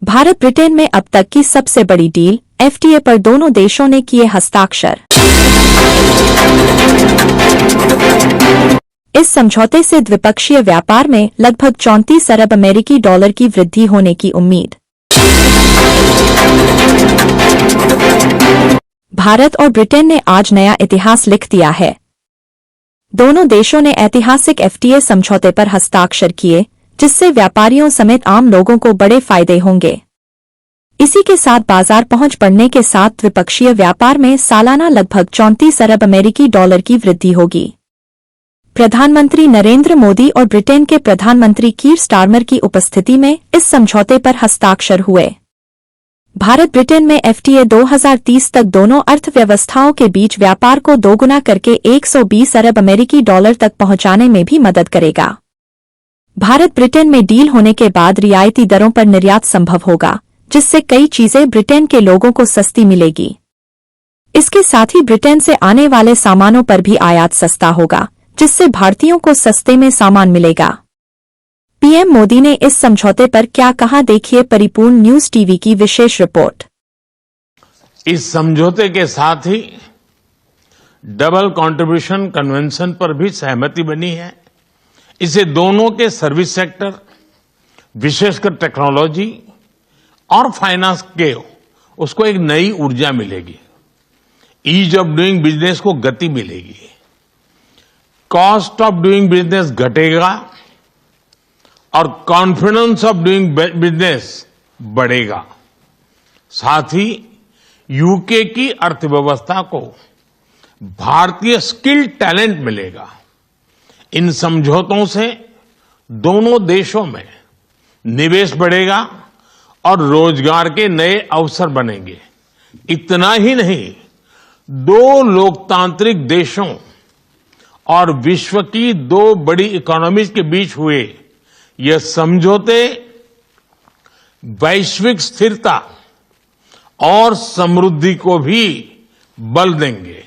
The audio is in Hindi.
भारत ब्रिटेन में अब तक की सबसे बड़ी डील, एफटीए पर दोनों देशों ने किए हस्ताक्षर। इस समझौते से द्विपक्षीय व्यापार में लगभग 34 अरब अमेरिकी डॉलर की वृद्धि होने की उम्मीद। भारत और ब्रिटेन ने आज नया इतिहास लिख दिया है। दोनों देशों ने ऐतिहासिक एफटीए समझौते पर हस्ताक्षर किए, जिससे व्यापारियों समेत आम लोगों को बड़े फायदे होंगे। इसी के साथ बाजार पहुंच बढ़ने के साथ द्विपक्षीय व्यापार में सालाना लगभग 34 अरब अमेरिकी डॉलर की वृद्धि होगी। प्रधानमंत्री नरेंद्र मोदी और ब्रिटेन के प्रधानमंत्री कीर स्टारमर की उपस्थिति में इस समझौते पर हस्ताक्षर हुए। भारत ब्रिटेन में एफटीए 2030 तक दोनों अर्थव्यवस्थाओं के बीच व्यापार को दोगुना करके 120 अरब अमेरिकी डॉलर तक पहुंचाने में भी मदद करेगा। भारत ब्रिटेन में डील होने के बाद रियायती दरों पर निर्यात संभव होगा, जिससे कई चीजें ब्रिटेन के लोगों को सस्ती मिलेगी। इसके साथ ही ब्रिटेन से आने वाले सामानों पर भी आयात सस्ता होगा, जिससे भारतीयों को सस्ते में सामान मिलेगा। पीएम मोदी ने इस समझौते पर क्या कहा, देखिए परिपूर्ण न्यूज टीवी की विशेष रिपोर्ट। इस समझौते के साथ ही डबल कंट्रीब्यूशन कन्वेंशन पर भी सहमति बनी है। इससे दोनों के सर्विस सेक्टर, विशेषकर टेक्नोलॉजी और फाइनेंस के उसको एक नई ऊर्जा मिलेगी। ईज ऑफ डूइंग बिजनेस को गति मिलेगी, कॉस्ट ऑफ डूइंग बिजनेस घटेगा और कॉन्फिडेंस ऑफ डूइंग बिजनेस बढ़ेगा। साथ ही यूके की अर्थव्यवस्था को भारतीय स्किल्ड टैलेंट मिलेगा। इन समझौतों से दोनों देशों में निवेश बढ़ेगा और रोजगार के नए अवसर बनेंगे। इतना ही नहीं, दो लोकतांत्रिक देशों और विश्व की दो बड़ी इकोनॉमीज के बीच हुए यह समझौते वैश्विक स्थिरता और समृद्धि को भी बल देंगे।